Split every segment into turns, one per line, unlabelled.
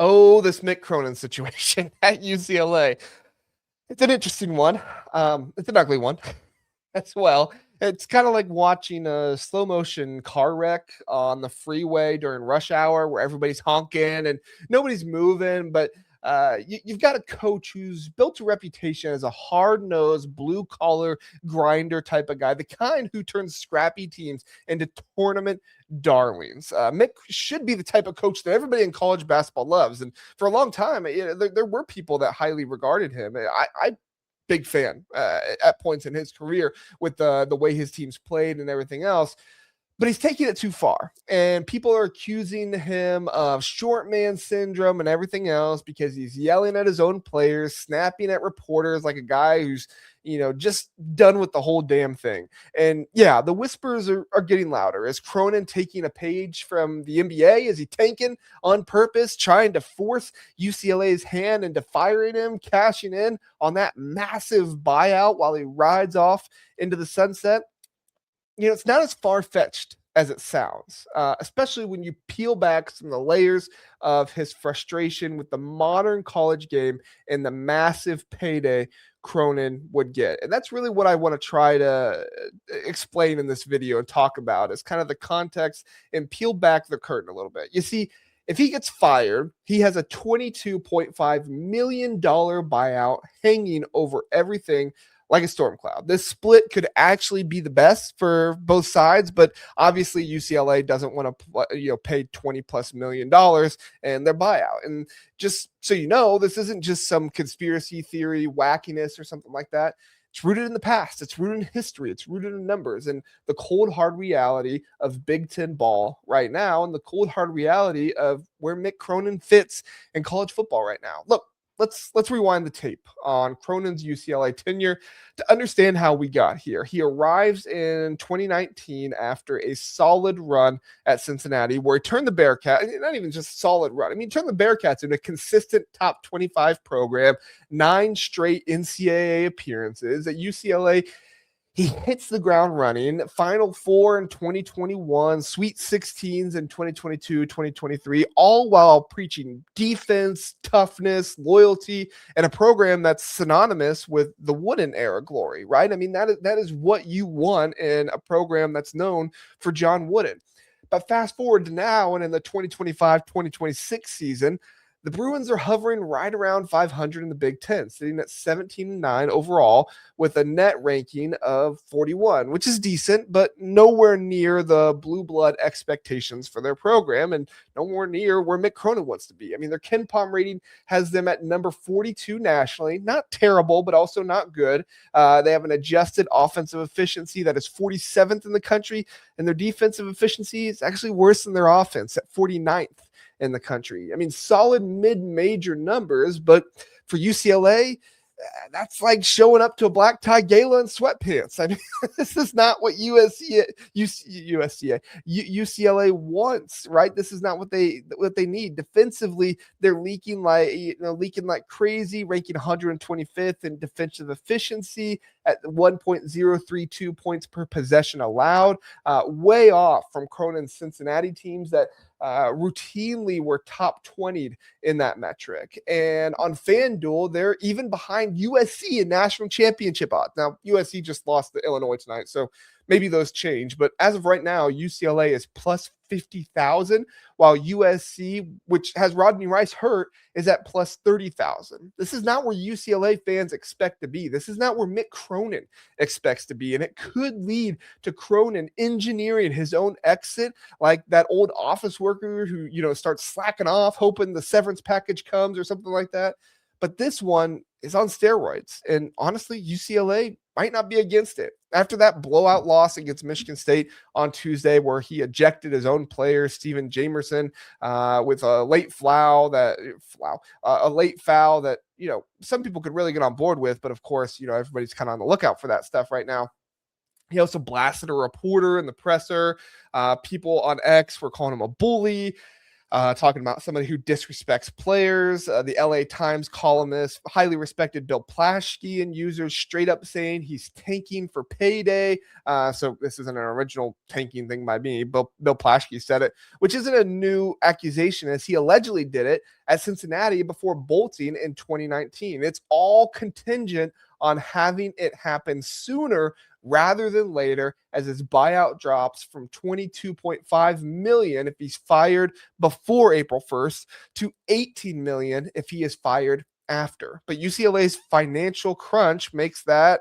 Oh, this Mick Cronin situation at UCLA. It's an interesting one. It's an ugly one as well. It's kind of like watching a slow motion car wreck on the freeway during rush hour where everybody's honking and nobody's moving. But you've got a coach who's built a reputation as a hard nosed, blue collar grinder type of guy, the kind who turns scrappy teams into tournament darlings. Mick should be the type of coach that everybody in college basketball loves. And for a long time, there were people that highly regarded him. I big fan at points in his career with the way his teams played and everything else. But he's taking it too far, and people are accusing him of short man syndrome and everything else because he's yelling at his own players, snapping at reporters like a guy who's just done with the whole damn thing. And yeah, the whispers are getting louder. Is Cronin taking a page from the NBA? Is he tanking on purpose, trying to force UCLA's hand into firing him, cashing in on that massive buyout while he rides off into the sunset? It's not as far-fetched as it sounds, especially when you peel back some of the layers of his frustration with the modern college game and the massive payday Cronin would get. And that's really what I want to try to explain in this video and talk about is kind of the context and peel back the curtain a little bit. You see, if he gets fired, he has a $22.5 million buyout hanging over everything like a storm cloud. This split could actually be the best for both sides, but obviously UCLA doesn't want to pay $20+ million in their buyout. And just so you know, this isn't just some conspiracy theory wackiness or something like that. It's rooted in the past. It's rooted in history. It's rooted in numbers and the cold, hard reality of Big Ten ball right now and the cold, hard reality of where Mick Cronin fits in college football right now. Look, let's rewind the tape on Cronin's UCLA tenure to understand how we got here. He arrives in 2019 after a solid run at Cincinnati where he turned the Bearcats, not even just solid run. I mean, turned the Bearcats into a consistent top 25 program, 9 straight NCAA appearances at UCLA. He hits the ground running, Final Four in 2021, Sweet 16s in 2022, 2023, all while preaching defense, toughness, loyalty, and a program that's synonymous with the Wooden era glory, right? I mean, that is what you want in a program that's known for John Wooden. But fast forward to now and in the 2025-2026 season, the Bruins are hovering right around 500 in the Big Ten, sitting at 17-9 overall with a net ranking of 41, which is decent, but nowhere near the blue blood expectations for their program and nowhere near where Mick Cronin wants to be. I mean, their KenPom rating has them at number 42 nationally. Not terrible, but also not good. They have an adjusted offensive efficiency that is 47th in the country, and their defensive efficiency is actually worse than their offense at 49th. In the country. I mean, solid mid-major numbers, but for UCLA, that's like showing up to a black tie gala in sweatpants. I mean, this is not what UCLA wants, right? This is not what they need. Defensively, they're leaking like crazy, ranking 125th in defensive efficiency at 1.032 points per possession allowed, way off from Cronin's Cincinnati teams that routinely were top 20 in that metric. And on FanDuel, they're even behind USC in national championship odds. Now, USC just lost to Illinois tonight, so maybe those change. But as of right now, UCLA is plus 50,000, while USC, which has Rodney Rice hurt, is at plus 30,000. This is not where UCLA fans expect to be. This is not where Mick Cronin expects to be. And it could lead to Cronin engineering his own exit, like that old office worker who, starts slacking off, hoping the severance package comes or something like that. But this one is on steroids. And honestly, UCLA might not be against it. After that blowout loss against Michigan State on Tuesday, where he ejected his own player, Steven Jamerson, with a late foul that, some people could really get on board with. But of course, everybody's kind of on the lookout for that stuff right now. He also blasted a reporter in the presser. People on X were calling him a bully. talking about somebody who disrespects players. The LA Times columnist, highly respected Bill Plaschke, and users straight up saying he's tanking for payday. So this isn't an original tanking thing by me. Bill Plaschke said it, which isn't a new accusation, as he allegedly did it at Cincinnati before bolting in 2019. It's all contingent on having it happen sooner rather than later, as his buyout drops from $22.5 million if he's fired before April 1st to $18 million if he is fired after. But UCLA's financial crunch makes that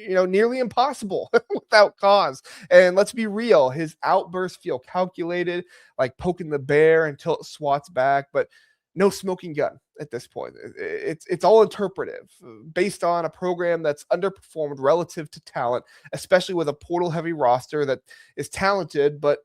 nearly impossible without cause. And let's be real, his outbursts feel calculated, like poking the bear until it swats back, but no smoking gun at this point. It's all interpretive based on a program that's underperformed relative to talent, especially with a portal heavy roster that is talented, but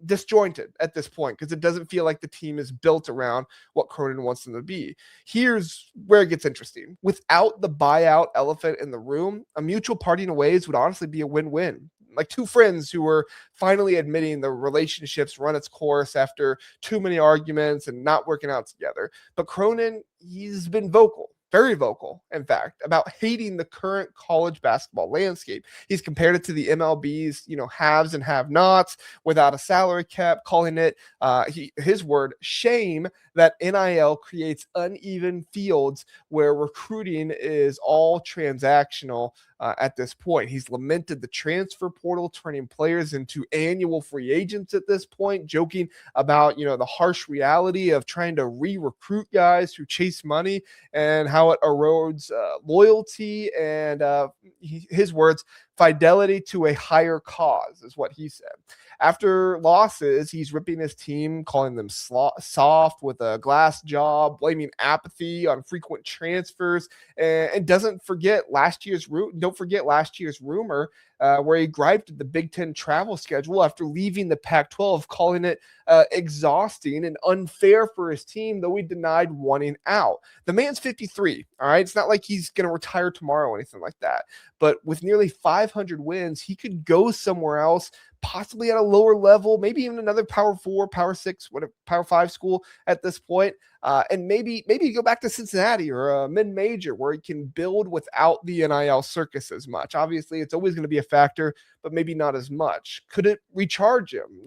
disjointed at this point, because it doesn't feel like the team is built around what Cronin wants them to be. Here's where it gets interesting. Without the buyout elephant in the room, a mutual parting of ways would honestly be a win-win. Like two friends who were finally admitting the relationship's run its course after too many arguments and not working out together. But Cronin, he's been vocal, very vocal, in fact, about hating the current college basketball landscape. He's compared it to the MLB's, haves and have-nots without a salary cap, calling it, his word, shame that NIL creates uneven fields where recruiting is all transactional at this point. He's lamented the transfer portal turning players into annual free agents at this point, joking about, the harsh reality of trying to re-recruit guys who chase money and how it erodes loyalty and, his words, fidelity to a higher cause, is what he said. After losses, he's ripping his team, calling them soft with a glass jaw, blaming apathy on frequent transfers, and don't forget last year's rumor where he griped at the Big Ten travel schedule after leaving the Pac-12, calling it exhausting and unfair for his team, though he denied wanting out. The man's 53, all right? It's not like he's going to retire tomorrow or anything like that. But with nearly 500 wins, he could go somewhere else, possibly at a lower level, maybe even another Power 4, Power 6, whatever, Power 5 school at this point. And maybe go back to Cincinnati or a mid-major where he can build without the NIL circus as much. Obviously, it's always going to be a factor, but maybe not as much. Could it recharge him?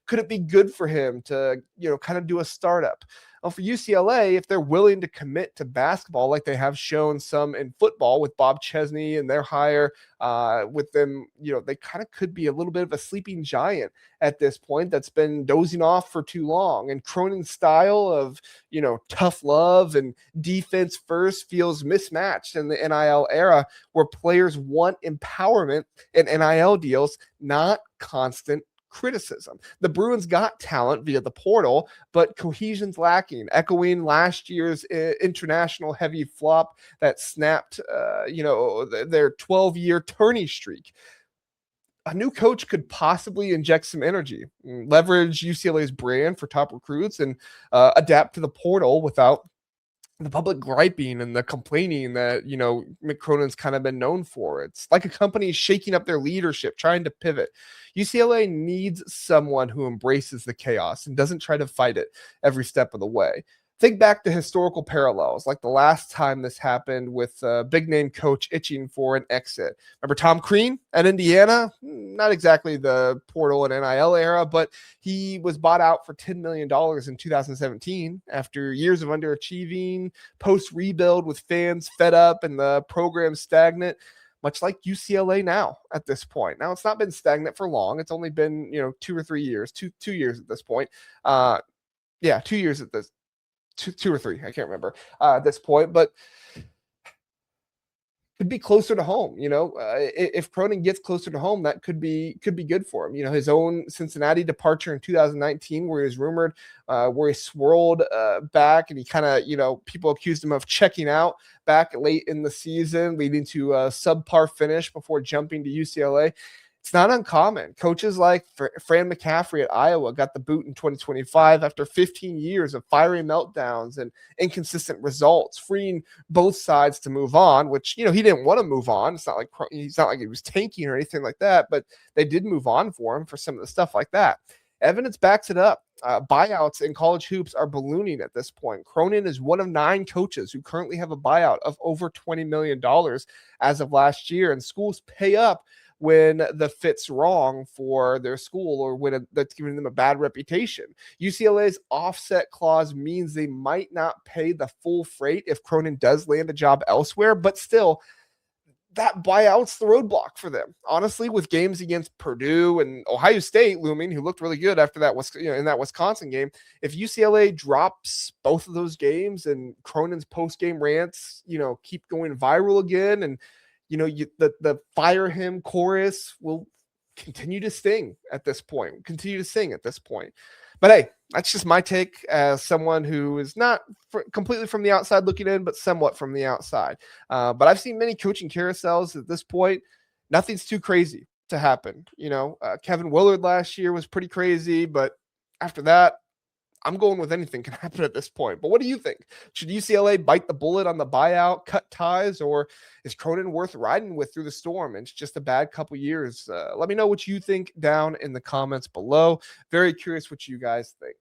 Could it be good for him to, kind of do a startup? Well, for UCLA, if they're willing to commit to basketball like they have shown some in football with Bob Chesney and their hire with them, they kind of could be a little bit of a sleeping giant at this point that's been dozing off for too long. And Cronin's style of, tough love and defense first feels mismatched in the NIL era, where players want empowerment in NIL deals, not constant criticism. The Bruins got talent via the portal, but cohesion's lacking, echoing last year's international heavy flop that snapped, their 12-year tourney streak. A new coach could possibly inject some energy, leverage UCLA's brand for top recruits, and adapt to the portal without the public griping and the complaining that, Mick Cronin's kind of been known for. It's like a company shaking up their leadership, trying to pivot. UCLA needs someone who embraces the chaos and doesn't try to fight it every step of the way. Think back to historical parallels, like the last time this happened with a big name coach itching for an exit. Remember Tom Crean at Indiana? Not exactly the portal and NIL era, but he was bought out for $10 million in 2017 after years of underachieving, post-rebuild with fans fed up and the program stagnant, much like UCLA now at this point. Now, it's not been stagnant for long. It's only been, 2 or 3 years, two years at this point. 2 years at this. Two or three, I can't remember at this point, but could be closer to home. If Cronin gets closer to home, that could be good for him. His own Cincinnati departure in 2019, where he was rumored, where he swirled back, and he kind of, people accused him of checking out back late in the season, leading to a subpar finish before jumping to UCLA. It's not uncommon. Coaches like Fran McCaffrey at Iowa got the boot in 2025 after 15 years of fiery meltdowns and inconsistent results, freeing both sides to move on, which, he didn't want to move on. It's not like he was tanking or anything like that, but they did move on for him for some of the stuff like that. Evidence backs it up. Buyouts in college hoops are ballooning at this point. Cronin is one of 9 coaches who currently have a buyout of over $20 million as of last year, and schools pay up when the fit's wrong for their school or when that's giving them a bad reputation. UCLA's offset clause means they might not pay the full freight if Cronin does land a job elsewhere, but still, that buyout's the roadblock for them. Honestly, with games against Purdue and Ohio State looming, who looked really good after that was in that Wisconsin game, if UCLA drops both of those games and Cronin's post-game rants, keep going viral again, and the fire him chorus will continue to sting at this point. Continue to sing at this point. But hey, that's just my take as someone who is not completely from the outside looking in, but somewhat from the outside. But I've seen many coaching carousels at this point. Nothing's too crazy to happen. Kevin Willard last year was pretty crazy, but after that, I'm going with anything can happen at this point. But what do you think? Should UCLA bite the bullet on the buyout, cut ties, or is Cronin worth riding with through the storm? It's just a bad couple years. Let me know what you think down in the comments below. Very curious what you guys think.